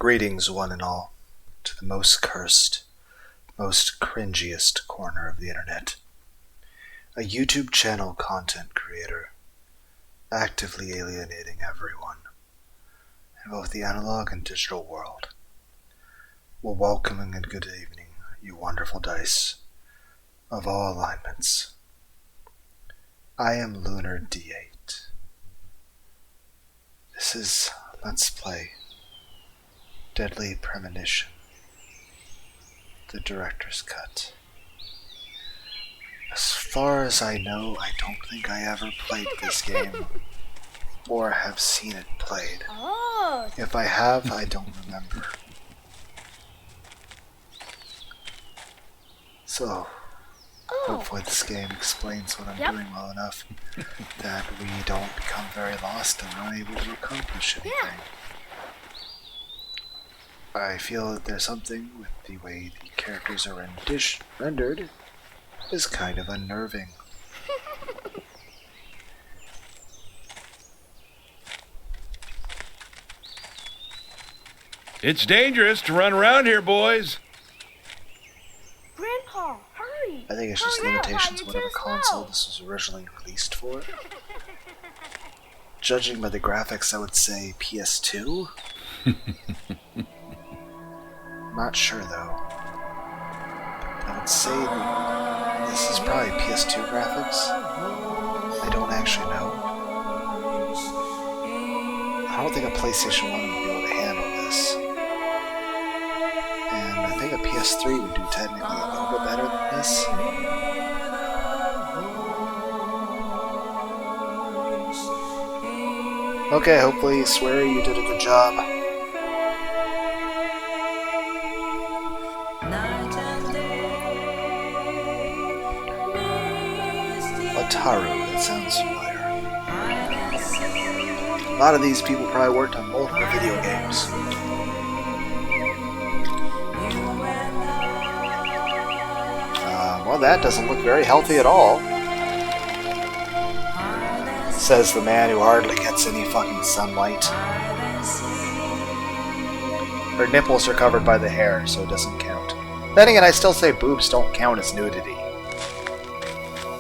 Greetings, one and all, to the most cursed, most cringiest corner of the internet. A YouTube channel content creator, actively alienating everyone in both the analog and digital world. Well, welcoming and good evening, you wonderful dice of all alignments. I am Lunar D8. This is Let's Play Deadly Premonition, the director's cut. As far as I know, I don't think I ever played this game or have seen it played. If I have, I don't remember. So, hopefully this game explains what I'm doing well enough that we don't become very lost and unable to accomplish anything. I feel that there's something with the way the characters are rendered is kind of unnerving. It's dangerous to run around here, boys. Grandpa, hurry! I think it's just limitations of whatever console this was originally released for. Judging by the graphics, I would say PS2? Not sure though. I would say that this is probably PS2 graphics. I don't actually know. I don't think a PlayStation 1 would be able to handle this. And I think a PS3 would do technically a little bit better than this. Okay, hopefully, Sweary, you did a good job. Ataru, that sounds familiar. A lot of these people probably worked on multiple video games. Well, that doesn't look very healthy at all. Says the man who hardly gets any fucking sunlight. Her nipples are covered by the hair, so it doesn't count. Then again, I still say boobs don't count as nudity.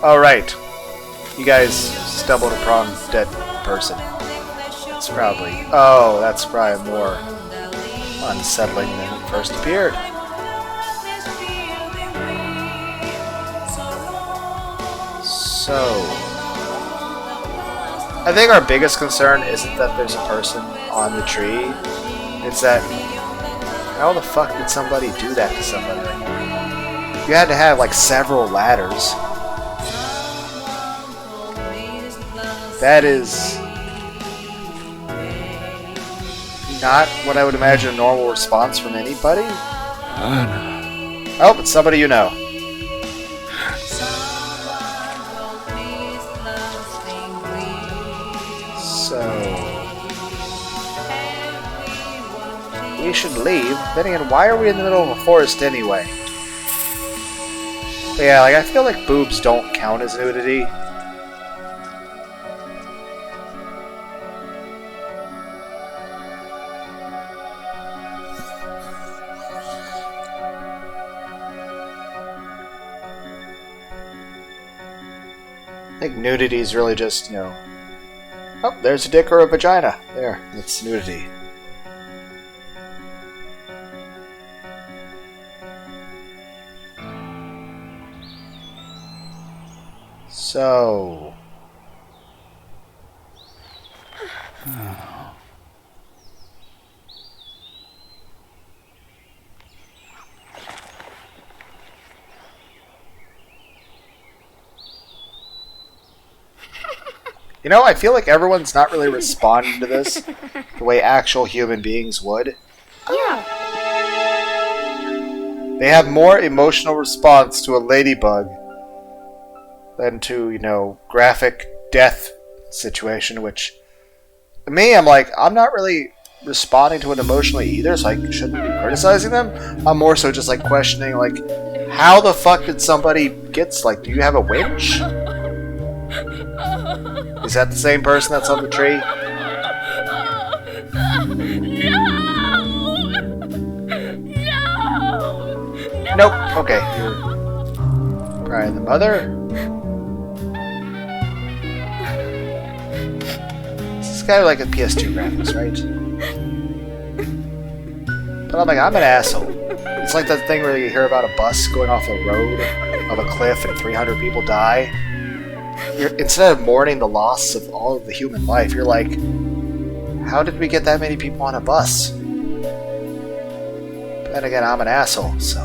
Alright. You guys stumbled upon a dead person. It's probably... Oh, that's probably more unsettling than it first appeared. So... I think our biggest concern isn't that there's a person on the tree. It's that... How the fuck did somebody do that to somebody? You had to have, like, several ladders. That is not what I would imagine a normal response from anybody. Oh, it's somebody you know. So we should leave. Then again, why are we in the middle of a forest anyway? But yeah, like I feel like boobs don't count as nudity. I think nudity is really just, you know... Oh, there's a dick or a vagina. There, it's nudity. So... You know, I feel like everyone's not really responding to this the way actual human beings would. Yeah. They have more emotional response to a ladybug than to, you know, graphic death situation, which, me, I'm like, I'm not really responding to it emotionally either, so I shouldn't be criticizing them. I'm more so just, like, questioning, like, how the fuck did somebody get, like, do you have a winch? Is that the same person that's on the tree? No! Nope. Okay. You're probably the mother. This guy like a PS2 graphics, right? But I'm like, I'm an asshole. It's like that thing where you hear about a bus going off the road of a cliff and 300 people die. Instead of mourning the loss of all of the human life, you're like, how did we get that many people on a bus? But then again, I'm an asshole, so.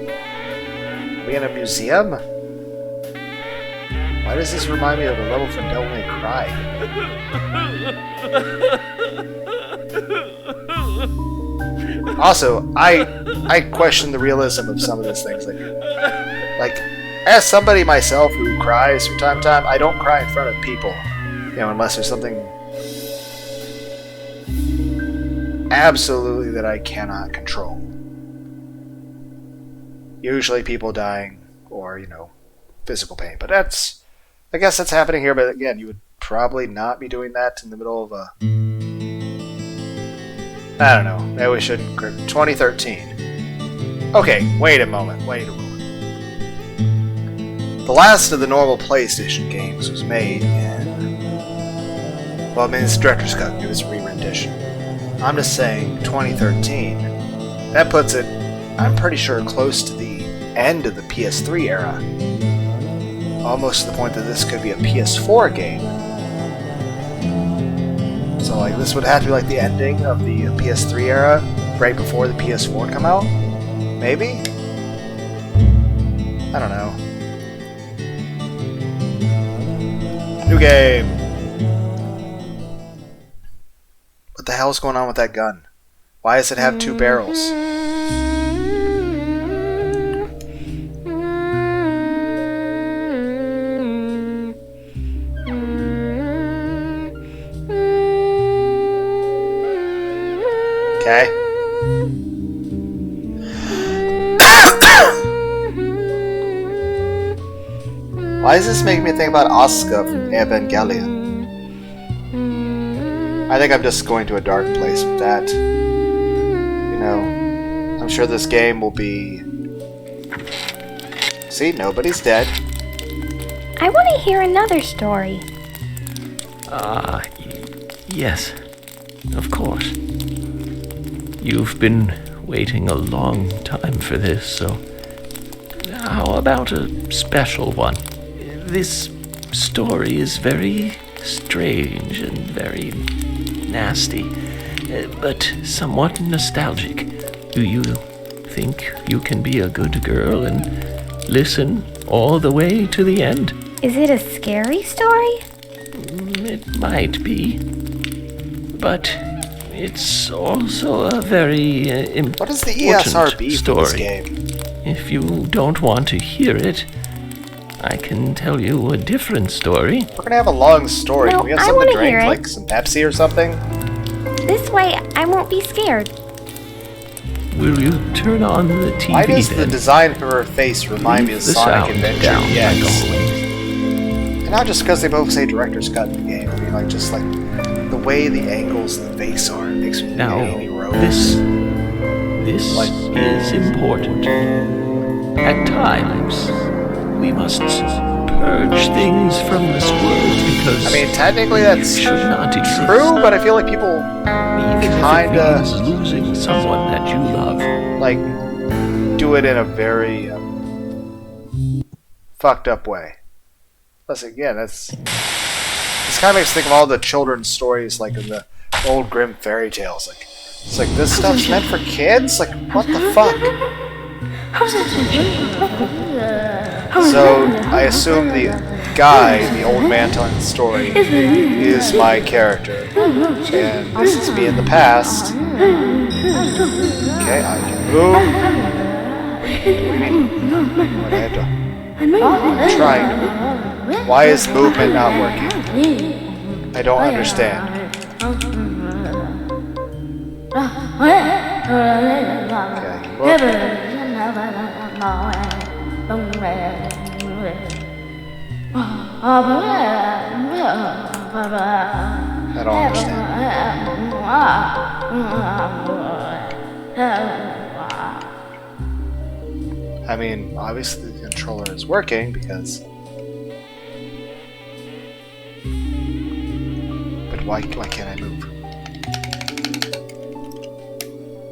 Are we in a museum? Why does this remind me of the level from Devil May Cry? Also, I question the realism of some of these things. Like, as somebody myself who cries from time to time, I don't cry in front of people, unless there's something absolutely that I cannot control. Usually people dying or, physical pain. But I guess that's happening here, but again, you would probably not be doing that in the middle of a... I don't know. Maybe we shouldn't... 2013. Okay, wait a moment. The last of the normal PlayStation games was made in... Well, I mean, it's director's cut. It was a re-rendition. I'm just saying, 2013. That puts it, I'm pretty sure, close to the end of the PS3 era. Almost to the point that this could be a PS4 game. So, this would have to be like the ending of the PS3 era, right before the PS4 come out? Maybe? I don't know. New game! What the hell's going on with that gun? Why does it have two barrels? Okay. Why does this make me think about Asuka from Evangelion? I think I'm just going to a dark place with that. I'm sure this game will be... See, nobody's dead. I want to hear another story. Yes. Of course. You've been waiting a long time for this, so... How about a special one? This story is very strange and very nasty, but somewhat nostalgic. Do you think you can be a good girl and listen all the way to the end? Is it a scary story? It might be, but it's also a very important What is the ESRB story. for this game? If you don't want to hear it, I can tell you a different story. We're gonna have a long story. No, Can we have I something to wanna hear drink, it. like some Pepsi or something? This way, I won't be scared. Will you turn on the TV Why does the then? design for her face remind me of Leave the Sonic sound Adventure down, like EX? always. And not just because they both say director's cut in the game. I mean, just the way the angles of the face are, it makes me think of Now, Amy Rose. this is important. At times, we must purge things from this world because I mean, technically that's should not exist. true, but I feel like people Even if it kinda- means losing someone that you love. do it in a very fucked up way. Plus, again, this kind of makes me think of all the children's stories, like in the old grim fairy tales. It's like this stuff's meant for kids. Like, what the fuck? So I assume the guy, the old man telling the story, is my character, and this is me in the past. Okay, I can move. What I have to. I'm trying to move. Why is movement not working? I don't understand. Okay, I can look. I don't understand. I mean, obviously the controller is working because... But why can't I move?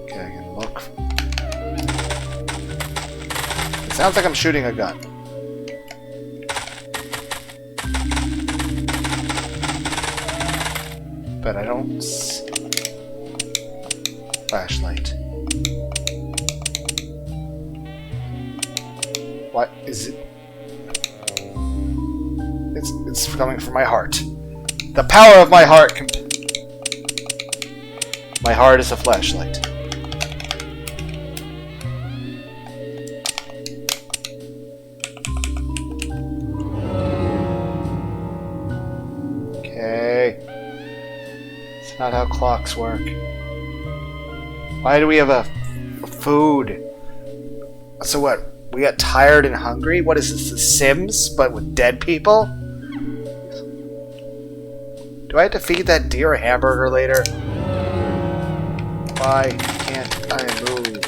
Okay, I can look. It sounds like I'm shooting a gun. But I don't... Flashlight. What is it? It's coming from my heart. The power of my heart. My heart is a flashlight. Okay. It's not how clocks work. Why do we have a food? So what? We got tired and hungry? What is this, The Sims, but with dead people? Do I have to feed that deer a hamburger later? Why can't I move?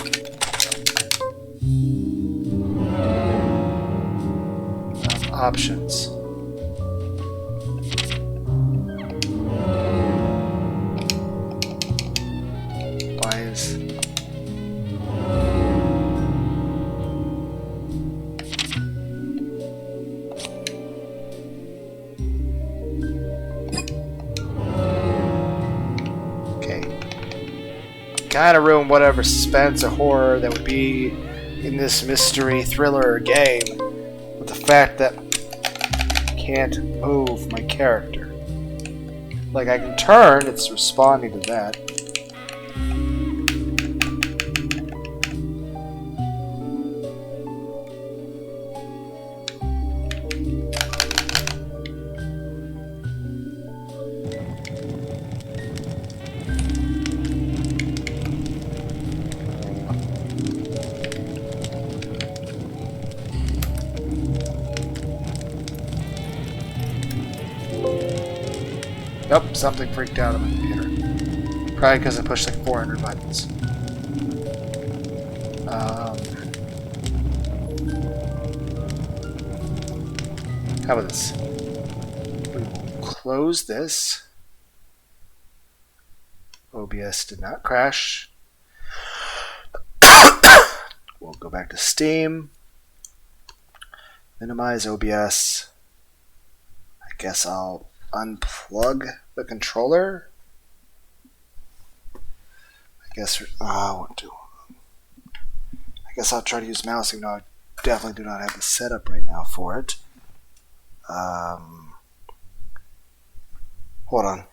Options. Why is... kind of ruin whatever suspense or horror that would be in this mystery thriller game with the fact that I can't move my character. Like, I can turn, it's responding to that. Nope, something freaked out on my computer. Probably because I pushed like 400 buttons. How about this? We will close this. OBS did not crash. We'll go back to Steam. Minimize OBS. I guess I'll unplug the controller. I guess I guess I'll try to use mouse, even though I definitely do not have the setup right now for it. Hold on.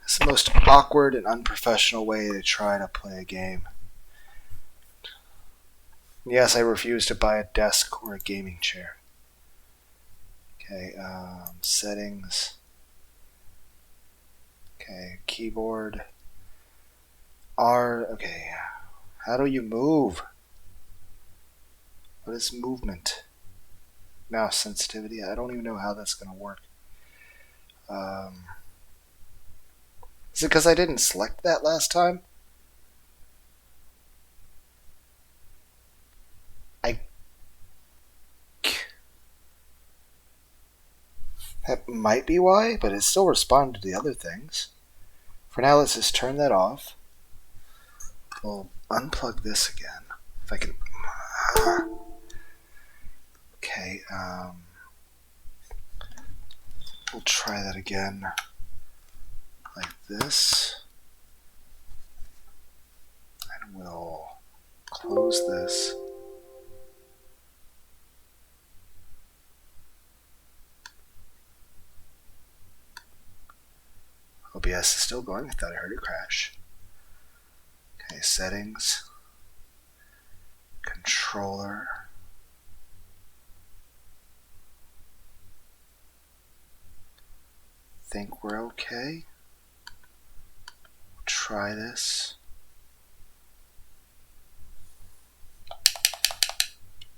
It's the most awkward and unprofessional way to try to play a game. Yes, I refuse to buy a desk or a gaming chair. Okay, settings. Okay, keyboard. R, okay. How do you move? What is movement? Mouse sensitivity. I don't even know how that's going to work. Is it because I didn't select that last time? That might be why, but it still responded to the other things. For now, let's just turn that off. We'll unplug this again. If I can. Okay, we'll try that again. Like this. And we'll close this. OBS is still going. I thought I heard it crash. Okay, settings. Controller. Think we're okay. Try this.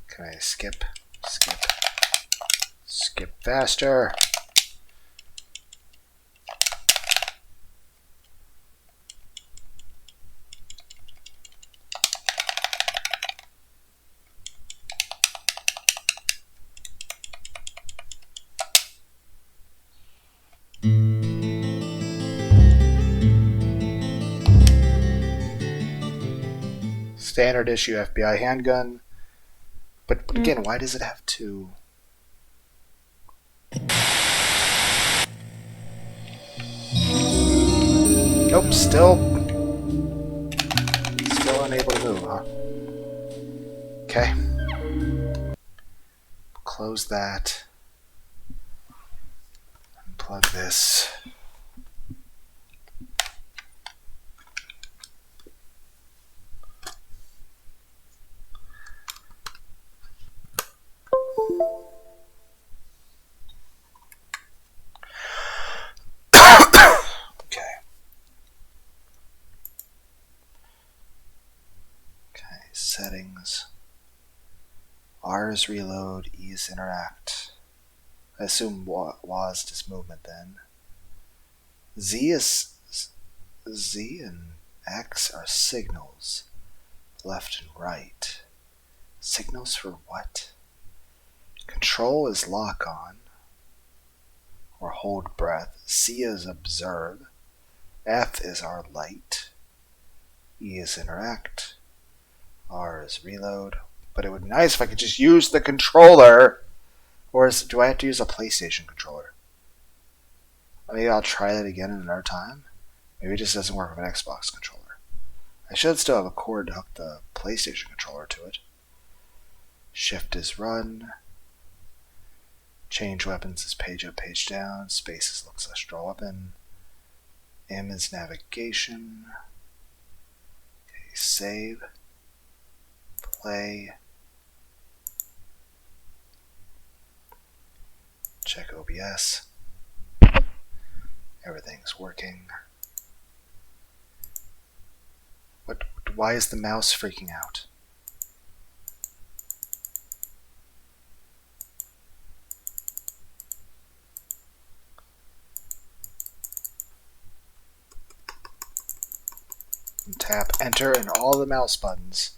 Can I skip? Skip faster. Standard issue FBI handgun. But again, why does it have to... Nope, still unable to move, huh? Okay. Close that. Unplug this. Settings. R is reload, E is interact. I assume WASD is movement then. Z and X are signals. Left and right. Signals for what? Control is lock on or hold breath. C is observe. F is our light. E is interact. R is reload. But it would be nice if I could just use the controller. Or do I have to use a PlayStation controller? Maybe I'll try that again in another time. Maybe it just doesn't work with an Xbox controller. I should still have a cord to hook the PlayStation controller to it. Shift is run. Change weapons is page up, page down. Space is look/draw weapon. M is navigation. Okay, save. Play. Check OBS. Everything's working. Why is the mouse freaking out? And tap enter and all the mouse buttons.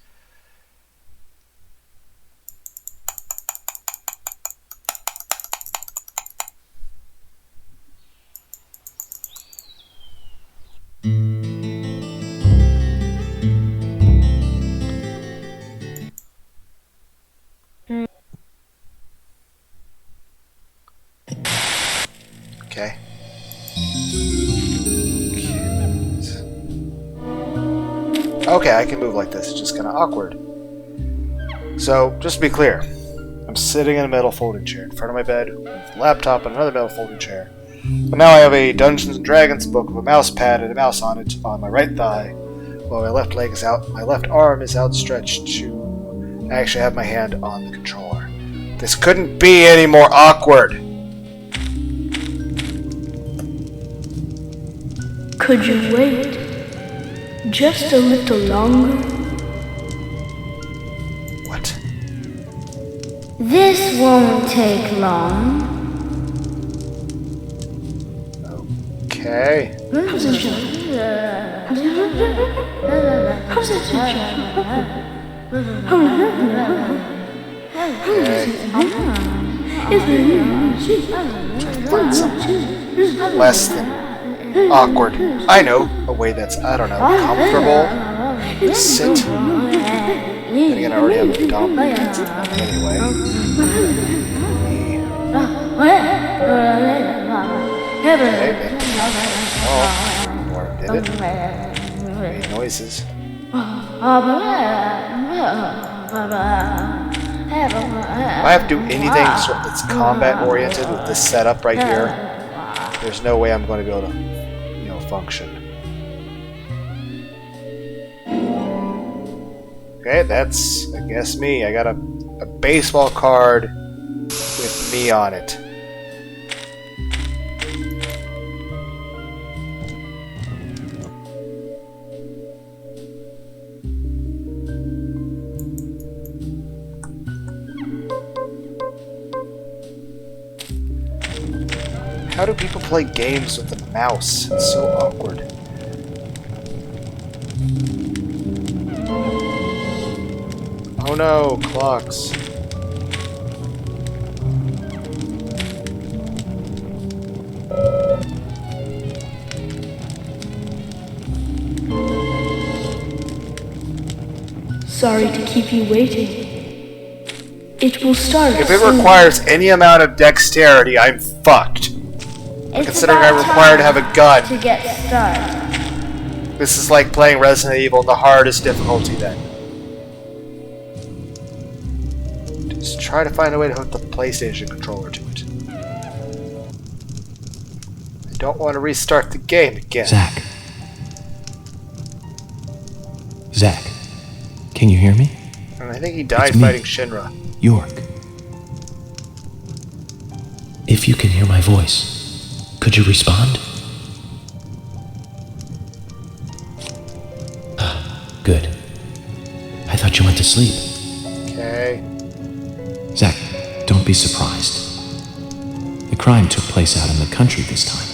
Okay. Okay, I can move like this. It's just kind of awkward. So, just to be clear, I'm sitting in a metal folding chair in front of my bed with a laptop and another metal folding chair. But now I have a Dungeons and Dragons book with a mouse pad and a mouse on it on my right thigh, while my left leg is out. My left arm is outstretched to actually have my hand on the controller. This couldn't be any more awkward. Could you wait just a little longer? What? This won't take long. Okay. Less than awkward. I know. A way that's, I don't know, comfortable. Sit. Then again, I already have a dump. Anyway. Okay, oh, or did it? Made noises. Do I have to do anything that's combat oriented with this setup right here? There's no way I'm going to be able to, function. Okay, that's, I guess, me. I got a baseball card with me on it. How do people play games with a mouse? It's so awkward. Oh no, clocks. Sorry to keep you waiting. It will start If it soon. requires any amount of dexterity, I'm fucked. Considering I require to have a gun. To get started. This is like playing Resident Evil in the hardest difficulty then. Just try to find a way to hook the PlayStation controller to it. I don't want to restart the game again. Zach, can you hear me? And I think he died It's me. fighting Shinra. York. If you can hear my voice, could you respond? Good. I thought you went to sleep. Okay. Zach, don't be surprised. The crime took place out in the country this time.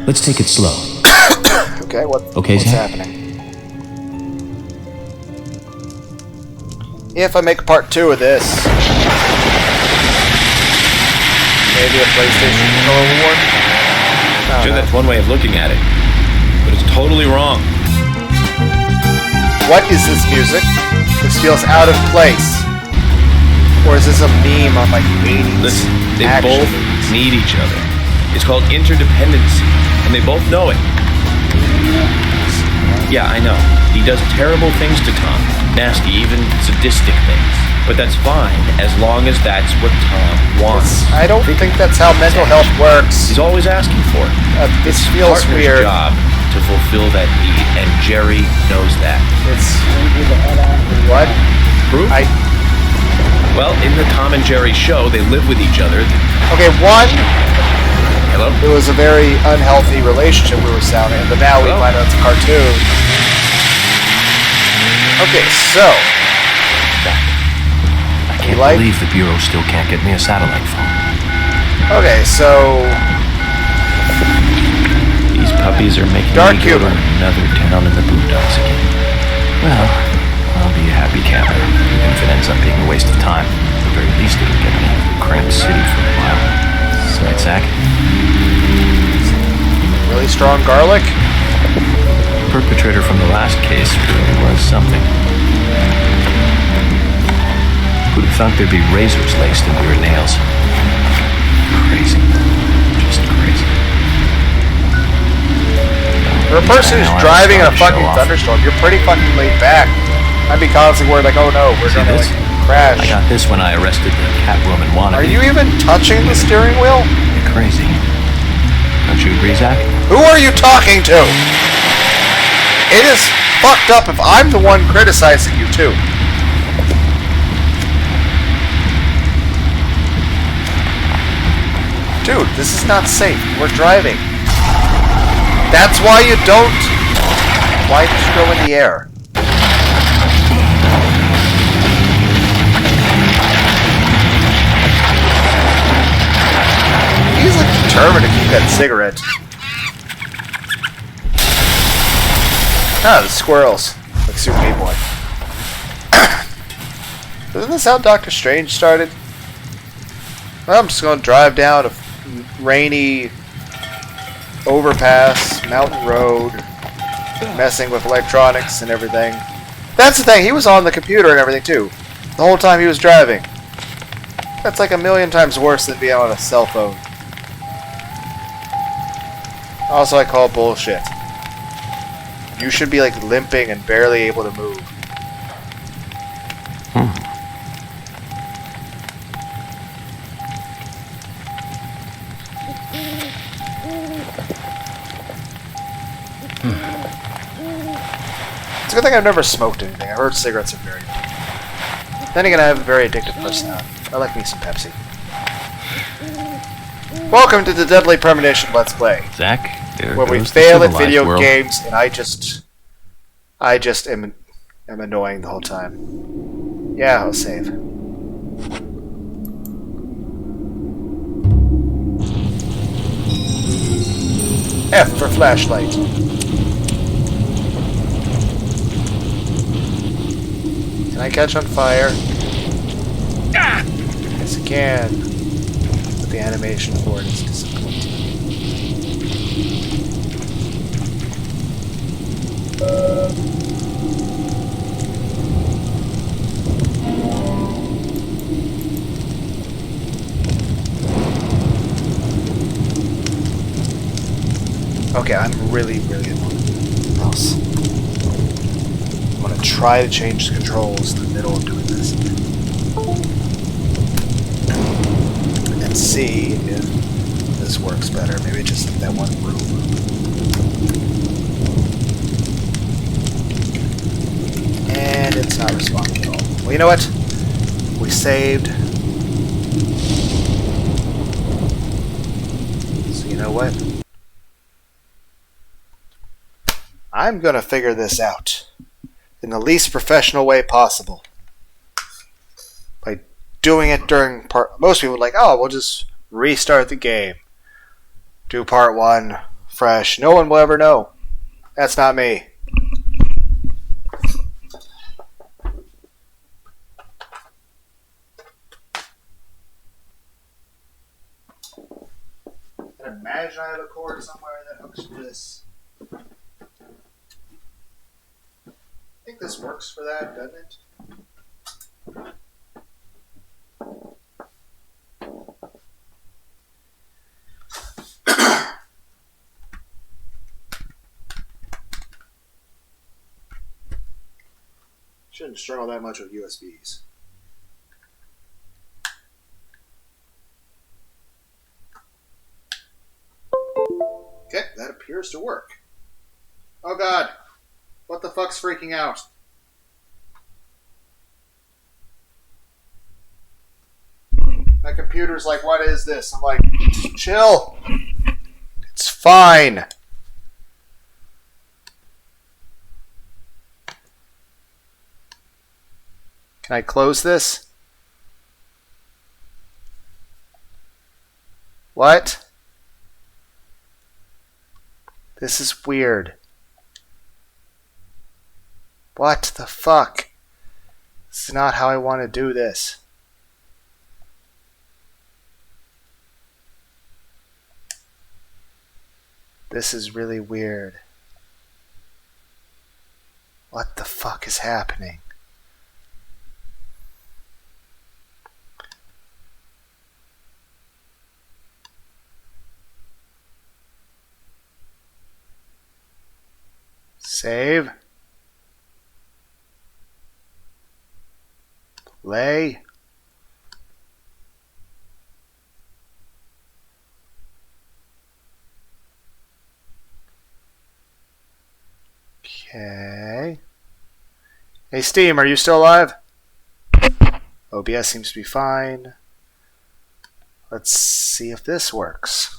Let's take it slow. Okay, what's Zach? happening? If I make part 2 of this, maybe a PlayStation controller will work? Sure, that's one way of looking at it, but it's totally wrong. What is this music? This feels out of place. Or is this a meme on like 80s? Listen, they action both movies? need each other. It's called interdependency, and they both know it. Yeah, I know. He does terrible things to Tom. Nasty, even sadistic things. But that's fine, as long as that's what Tom wants. I don't think that's how mental health works. He's always asking for it. This feels Partner's weird. job to fulfill that need, and Jerry knows that. It's... What? Proof? Well, in the Tom and Jerry show, they live with each other. Okay, one, Hello? it was a very unhealthy relationship we were sounding, but now we Hello? find out it's a cartoon. Okay, so... I can't Like- believe the Bureau still can't get me a satellite phone. Okay, so... These puppies are making Dark me go to humor. another town in the boondocks again. Well, I'll be a happy camper, even if it ends up being a waste of time. At the very least, it'll get me out of Cramp City for a while. Right, Zach? Really strong garlic? Perpetrator from the last case really was something. Who'd have thought there'd be razors laced into your nails? Crazy. Just crazy. For a person who's Now I driving in a was trying to fucking show off. thunderstorm, you're pretty fucking laid back. I'd be constantly worried, like, oh no, we're See gonna this? like crash. I got this when I arrested the Catwoman wannabe. Are you even touching the steering wheel? You're crazy. Don't you agree, Zach? Who are you talking to? It is fucked up if I'm the one criticizing you too. Dude, this is not safe. We're driving. That's why you don't. Why did you go in the air? He's like determined to keep that cigarette. Ah, the squirrels. Like Super Meat Boy. Isn't this how Doctor Strange started? Well, I'm just gonna drive down a rainy overpass, mountain road. messing with electronics and everything. That's the thing, he was on the computer and everything too. The whole time he was driving. That's like a million times worse than being on a cell phone. Also, I call bullshit. You should be like limping and barely able to move. It's a good thing I've never smoked anything. I've heard cigarettes are very addictive. Then again, I have a very addictive personality. I like me some Pepsi. Welcome to the Deadly Premonition Let's Play. Zach, there Where we goes the fail at civilized video world. games, and I just am annoying the whole time. Yeah, I'll save. F for flashlight. Can I catch on fire? Yes, I can. But the animation for it is disappointing. Okay, I'm really annoyed with the mouse. I'm gonna try to change the controls in the middle of doing this. And see if this works better. Maybe just in that one room. And it's not responding at all. Well, you know what? We saved. So you know what? I'm gonna figure this out in the least professional way possible. By doing it during part... Most people are like, oh, we'll just restart the game. Do part 1 fresh. No one will ever know. That's not me. And imagine I have a cord somewhere that hooks to this. I think this works for that, doesn't it? Shouldn't struggle that much with USBs. Okay, that appears to work. Oh god! What the fuck's freaking out? My computer's like, what is this? I'm like, chill. It's fine. Can I close this? What? This is weird. What the fuck? This is not how I want to do this. This is really weird. What the fuck is happening? Save. Play. Okay. Hey Steam, are you still alive? OBS seems to be fine. Let's see if this works.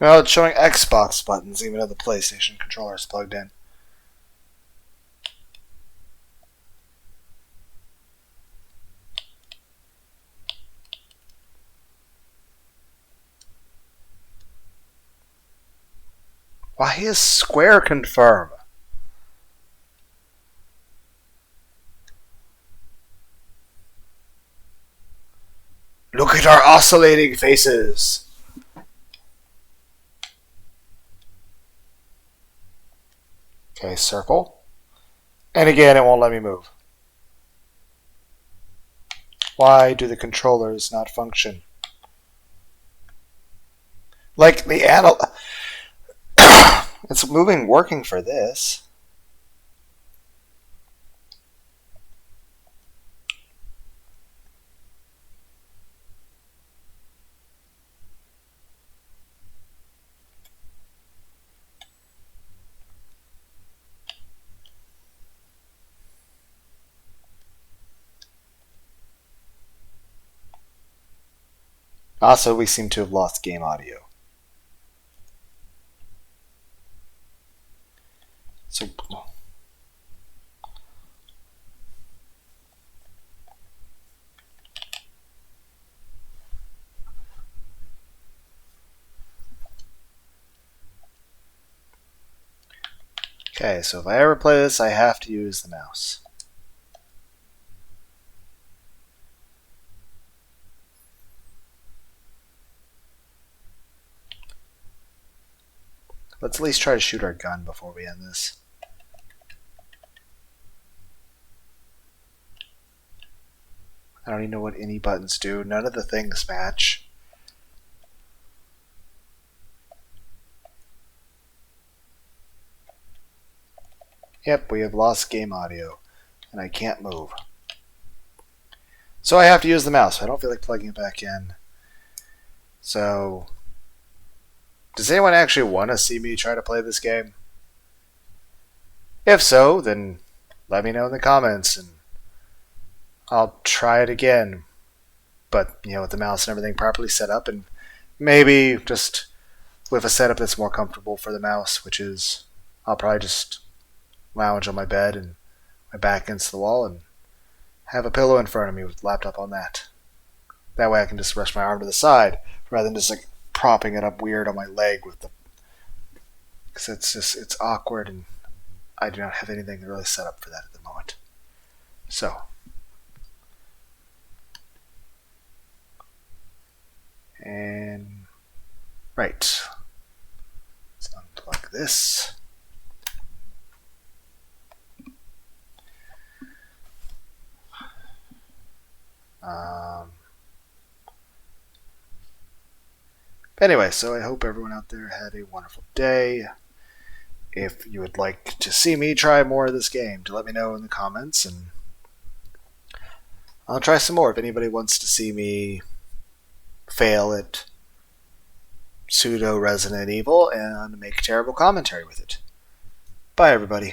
Well, it's showing Xbox buttons even though the PlayStation controller is plugged in. Why is square confirm? Look at our oscillating faces. Okay, circle. And again, it won't let me move. Why do the controllers not function? Like the it's working for this. Also, we seem to have lost game audio. So, okay, so if I ever play this, I have to use the mouse. Let's at least try to shoot our gun before we end this. I don't even know what any buttons do. None of the things match. Yep, we have lost game audio, and I can't move. So I have to use the mouse. I don't feel like plugging it back in. So, does anyone actually want to see me try to play this game? If so, then let me know in the comments, and I'll try it again. But, with the mouse and everything properly set up, and maybe just with a setup that's more comfortable for the mouse, which is I'll probably just lounge on my bed and my back against the wall and have a pillow in front of me with the laptop on that. That way I can just rest my arm to the side rather than just like propping it up weird on my leg with the, because it's awkward and I do not have anything really set up for that at the moment. So, and right, let's unplug this. Anyway, so I hope everyone out there had a wonderful day. If you would like to see me try more of this game, to let me know in the comments, and I'll try some more if anybody wants to see me fail at pseudo Resident Evil and make terrible commentary with it. Bye, everybody.